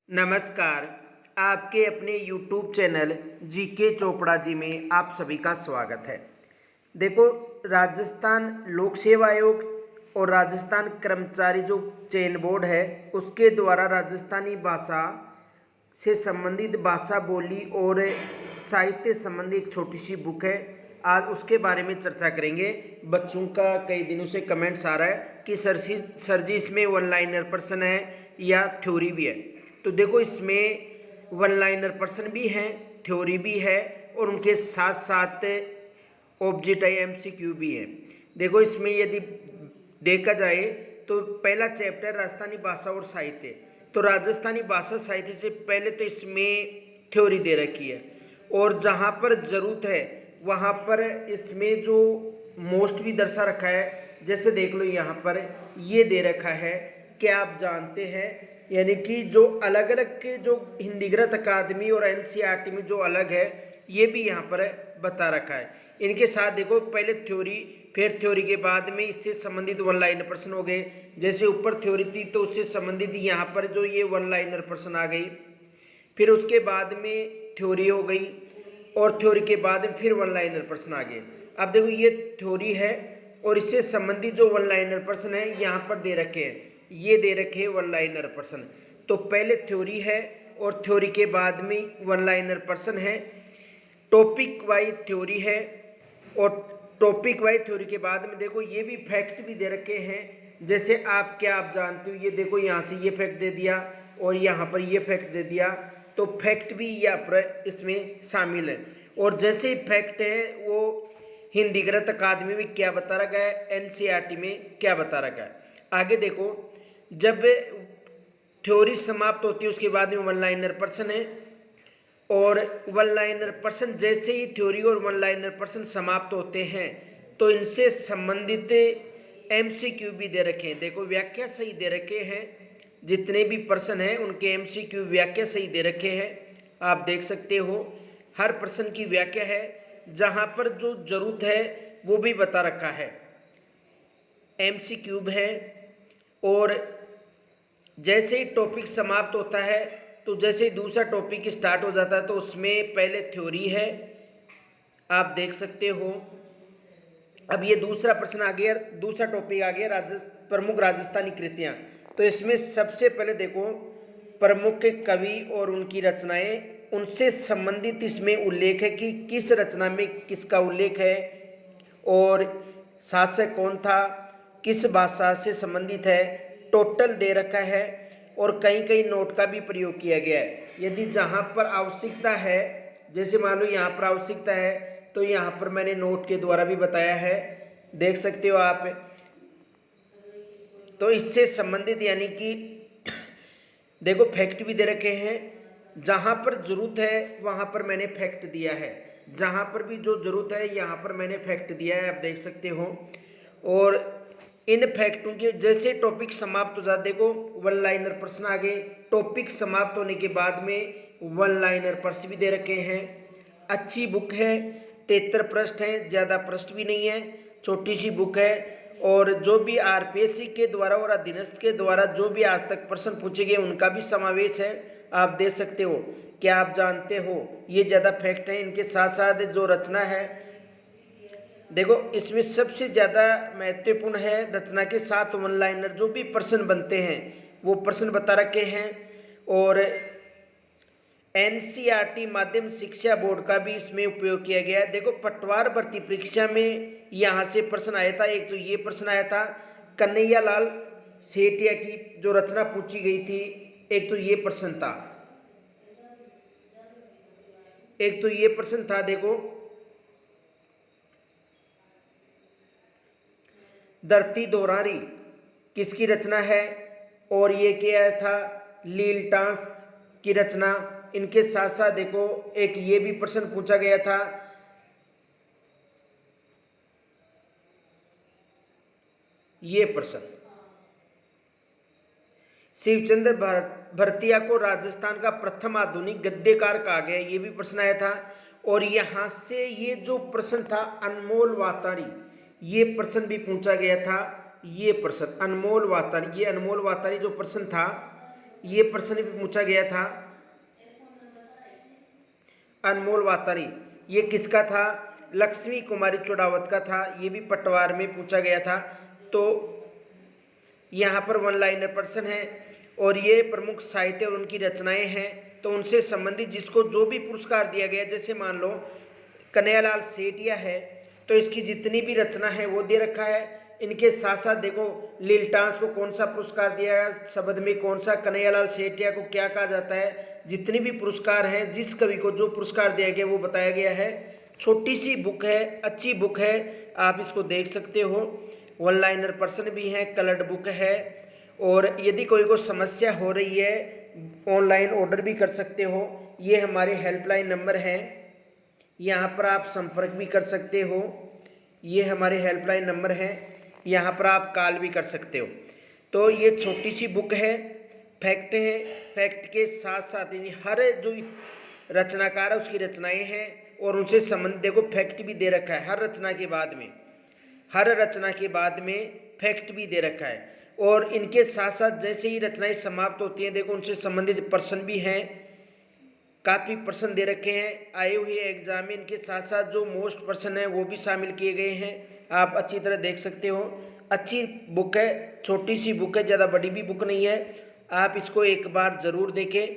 नमस्कार। आपके अपने YouTube channel GK Chopra ji में आप सभी का स्वागत है। देखो, राजस्थान लोक सेवा आयोग और राजस्थान कर्मचारी जो चयन बोर्ड है उसके द्वारा राजस्थानी भाषा से संबंधित भाषा बोली और साहित्य संबंधी एक छोटी सी बुक है। आज उसके बारे में चर्चा करेंगे। बच्चों का कई दिनों से कमेंट्स आ रहा है कि सर जी इसमें वन लाइनर प्रश्न है या थ्योरी भी है। तो देखो, इसमें वन लाइनर प्रश्न भी हैं, थ्योरी भी है और उनके साथ साथ ऑब्जेक्ट MCQ भी है। देखो, इसमें यदि देखा जाए तो पहला चैप्टर राजस्थानी भाषा और साहित्य। तो राजस्थानी भाषा साहित्य से पहले तो इसमें थ्योरी दे रखी है और जहाँ पर ज़रूरत है वहाँ पर इसमें जो मोस्ट भी दर्शा रखा है। जैसे देख लो, यहाँ पर ये दे रखा है कि आप जानते हैं, यानी कि जो अलग अलग के जो हिंदीकृत अकादमी और NCERT में जो अलग है ये भी यहाँ पर बता रखा है। इनके साथ देखो, पहले थ्योरी, फिर थ्योरी के बाद में इससे संबंधित वन लाइनर प्रश्न हो गए। जैसे ऊपर थ्योरी थी तो उससे संबंधित यहाँ पर जो ये वन लाइनर प्रश्न आ गई, फिर उसके बाद में थ्योरी हो गई और थ्योरी के बाद में फिर वन लाइनर प्रश्न आ गए। अब देखो, ये थ्योरी है और इससे संबंधित जो वन लाइनर प्रश्न है यहाँ पर दे रखे हैं, ये दे रखे हैं वन लाइनर प्रश्न। तो पहले थ्योरी है और थ्योरी के बाद में वन लाइनर प्रश्न है। टॉपिक वाइज थ्योरी है और टॉपिक वाइज थ्योरी के बाद में देखो ये भी फैक्ट भी दे रखे हैं। जैसे आप जानते हो, ये देखो यहाँ से ये फैक्ट दे दिया और यहाँ पर ये फैक्ट दे दिया, तो फैक्ट भी यहाँ पर इसमें शामिल है। और जैसे ही फैक्ट है वो हिंदीकृत अकादमी में क्या बता रखा है, NCERT में क्या बता रखा है। आगे देखो, जब थ्योरी समाप्त होती है उसके बाद में वन लाइनर प्रश्न है और वन लाइनर प्रश्न जैसे ही थ्योरी और वन लाइनर प्रश्न समाप्त होते हैं तो इनसे संबंधित MCQ भी दे रखे हैं। देखो, व्याख्या सही दे रखे हैं, जितने भी प्रश्न हैं उनके MCQ व्याख्या सही दे रखे हैं। आप देख सकते हो, हर प्रश्न की व्याख्या है, जहाँ पर जो जरूरत है वो भी बता रखा है, MCQ है। और जैसे ही टॉपिक समाप्त होता है तो जैसे ही दूसरा टॉपिक स्टार्ट हो जाता है तो उसमें पहले थ्योरी है, आप देख सकते हो। अब ये दूसरा प्रश्न आ गया, दूसरा टॉपिक आ गया प्रमुख राजस्थानी कृतियाँ। तो इसमें सबसे पहले देखो, प्रमुख कवि और उनकी रचनाएं, उनसे संबंधित इसमें उल्लेख है कि किस रचना में किसका उल्लेख है और शासक कौन था, किस भाषा से संबंधित है, टोटल दे रखा है और कहीं कहीं नोट का भी प्रयोग किया गया है। यदि जहाँ पर आवश्यकता है, जैसे मान लो यहाँ पर आवश्यकता है तो यहाँ पर मैंने नोट के द्वारा भी बताया है, देख सकते हो आप। तो इससे संबंधित यानी कि देखो, फैक्ट भी दे रखे हैं, जहाँ पर जरूरत है वहाँ पर मैंने फैक्ट दिया है, जहाँ पर भी जो जरूरत है यहाँ पर मैंने फैक्ट दिया है, आप देख सकते हो। और इन फैक्टों के जैसे टॉपिक समाप्त हो जाते, देखो वन लाइनर प्रश्न आ गए। टॉपिक समाप्त होने के बाद में वन लाइनर प्रश्न भी दे रखे हैं। अच्छी बुक है, 73 पृष्ठ हैं, ज़्यादा पृष्ठ भी नहीं है, छोटी सी बुक है। और जो भी RPSC के द्वारा और अधीनस्थ के द्वारा जो भी आज तक प्रश्न पूछे गए उनका भी समावेश है, आप देख सकते हो। क्या आप जानते हो, ये ज़्यादा फैक्ट है। इनके साथ साथ जो रचना है, देखो इसमें सबसे ज़्यादा महत्वपूर्ण है रचना के साथ वन लाइनर जो भी प्रश्न बनते हैं वो प्रश्न बता रखे हैं। और NCERT माध्यम शिक्षा बोर्ड का भी इसमें उपयोग किया गया है। देखो, पटवार भर्ती परीक्षा में यहाँ से प्रश्न आया था। एक तो ये प्रश्न आया था, कन्हैया लाल सेठिया की जो रचना पूछी गई थी, एक तो ये प्रश्न था, एक तो ये प्रश्न था। देखो, धरती दोहरारी किसकी रचना है, और ये क्या था, लीलटास की रचना। इनके साथ साथ देखो, एक ये भी प्रश्न पूछा गया था, ये प्रश्न, शिवचंद्र भरतिया को राजस्थान का प्रथम आधुनिक गद्यकार कहा गया, ये भी प्रश्न आया था। और यहाँ से ये जो प्रश्न था, अनमोल वातारी, ये प्रश्न भी पूछा गया था। ये प्रश्न अनमोल वातारी, ये अनमोल वातारी जो प्रश्न था ये प्रश्न भी पूछा गया था। अनमोल वातारी, ये किसका था? लक्ष्मी कुमारी चौड़ावत का था। ये भी पटवार में पूछा गया था। तो यहाँ पर वन लाइनर प्रश्न है और ये प्रमुख साहित्य और उनकी रचनाएं हैं। तो उनसे संबंधित जिसको जो भी पुरस्कार दिया गया, जैसे मान लो कन्हैयालाल सेठिया है तो इसकी जितनी भी रचना है वो दे रखा है। इनके साथ साथ देखो लीलटास को कौन सा पुरस्कार दिया गया, शब्द में कौन सा, कन्हैयालाल सेठिया को क्या कहा जाता है, जितने भी पुरस्कार हैं, जिस कवि को जो पुरस्कार दिया गया वो बताया गया है। छोटी सी बुक है, अच्छी बुक है, आप इसको देख सकते हो। वन लाइनर प्रश्न भी है, कलर्ड बुक है। और यदि कोई को समस्या हो रही है ऑनलाइन ऑर्डर भी कर सकते हो। ये हमारे हेल्पलाइन नंबर हैं, यहाँ पर आप संपर्क भी कर सकते हो। ये हमारे हेल्पलाइन नंबर हैं, यहाँ पर आप कॉल भी कर सकते हो। तो ये छोटी सी बुक है, फैक्ट है। फैक्ट के साथ साथ हर जो रचनाकार है उसकी रचनाएं हैं और उनसे संबंधित देखो फैक्ट भी दे रखा है। हर रचना के बाद में, हर रचना के बाद में फैक्ट भी दे रखा है। और इनके साथ साथ जैसे ही रचनाएं समाप्त होती हैं देखो उनसे संबंधित प्रश्न भी हैं, काफ़ी प्रश्न दे रखे हैं आए हुए एग्जाम में। इनके साथ साथ जो मोस्ट प्रश्न है वो भी शामिल किए गए हैं, आप अच्छी तरह देख सकते हो। अच्छी बुक है, छोटी सी बुक है, ज़्यादा बड़ी भी बुक नहीं है। आप इसको एक बार ज़रूर देखें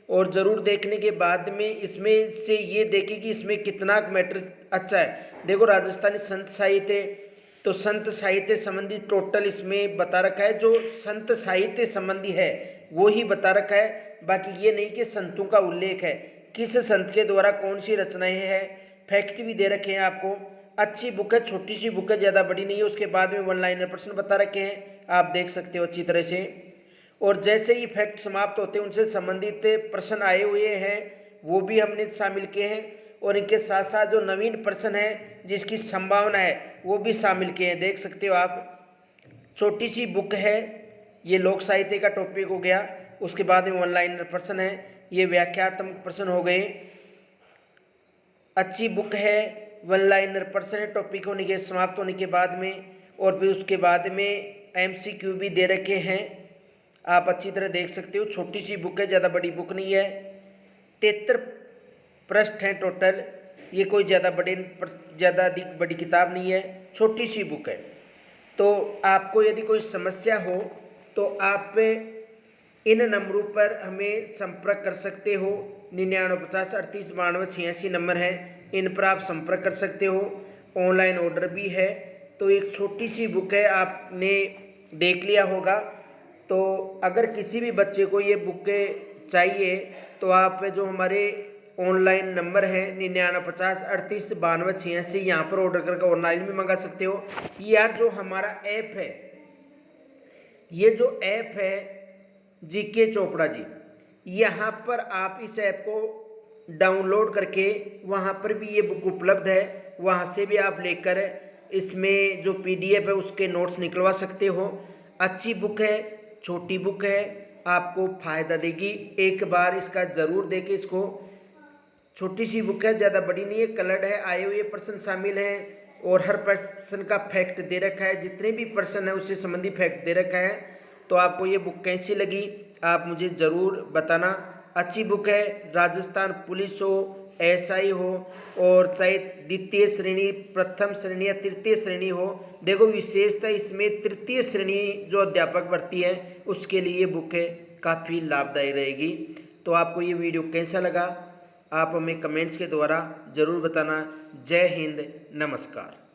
और ज़रूर देखने के बाद में इसमें से ये देखें कि इसमें कितना मैटर अच्छा है। देखो राजस्थानी संत साहित्य, तो संत साहित्य संबंधी टोटल इसमें बता रखा है, जो संत साहित्य संबंधी है वो ही बता रखा है। बाकी ये नहीं कि संतों का उल्लेख है, किस संत के द्वारा कौन सी रचनाएं हैं, फैक्ट भी दे रखे हैं आपको। अच्छी बुक है, छोटी सी बुक है, ज़्यादा बड़ी नहीं है। उसके बाद में वन लाइनर प्रश्न बता रखे हैं, आप देख सकते हो अच्छी तरह से। और जैसे ही फैक्ट समाप्त होते हैं उनसे संबंधित प्रश्न आए हुए हैं वो भी हमने शामिल किए हैं। और इनके साथ साथ जो नवीन प्रश्न है जिसकी संभावना है वो भी शामिल किए हैं, देख सकते हो आप। छोटी सी बुक है, ये लोक साहित्य का टॉपिक हो गया। उसके बाद में वन लाइनर प्रश्न है, ये व्याख्यात्मक प्रश्न हो गए। अच्छी बुक है, वन लाइनर प्रश्न है टॉपिक होने के समाप्त होने के बाद में। और फिर उसके बाद में MCQ भी दे रखे हैं, आप अच्छी तरह देख सकते हो। छोटी सी बुक है, ज़्यादा बड़ी बुक नहीं है। 73 पृष्ठ हैं टोटल, ये कोई ज़्यादा अधिक बड़ी किताब नहीं है, छोटी सी बुक है। तो आपको यदि कोई समस्या हो तो आप इन नंबरों पर हमें संपर्क कर सकते हो। 9950 38 92 86 नंबर है, इन पर आप संपर्क कर सकते हो। ऑनलाइन ऑर्डर भी है। तो एक छोटी सी बुक है, आपने देख लिया होगा। तो अगर किसी भी बच्चे को ये बुकें चाहिए तो आप जो हमारे ऑनलाइन नंबर है 9950 38 92 86, यहाँ पर ऑर्डर करके ऑनलाइन भी मंगा सकते हो। या जो हमारा ऐप है, ये जो ऐप है GK चोपड़ा जी, यहाँ पर आप इस ऐप को डाउनलोड करके वहाँ पर भी ये बुक उपलब्ध है, वहाँ से भी आप लेकर इसमें जो PDF है उसके नोट्स निकलवा सकते हो। अच्छी बुक है, छोटी बुक है, आपको फ़ायदा देगी। एक बार इसका ज़रूर देखें इसको। छोटी सी बुक है, ज़्यादा बड़ी नहीं है, कलर्ड है, आए हुए प्रश्न शामिल हैं और हर प्रश्न का फैक्ट दे रखा है। जितने भी प्रश्न है उससे संबंधी फैक्ट दे रखा है। तो आपको ये बुक कैसी लगी आप मुझे ज़रूर बताना। अच्छी बुक है, राजस्थान पुलिस हो, SI हो और चाहे द्वितीय श्रेणी, प्रथम श्रेणी या तृतीय श्रेणी हो, देखो विशेषता इसमें तृतीय श्रेणी जो अध्यापक भर्ती है उसके लिए बुक है, काफ़ी लाभदायी रहेगी। तो आपको ये वीडियो कैसा लगा आप हमें कमेंट्स के द्वारा ज़रूर बताना। जय हिंद, नमस्कार।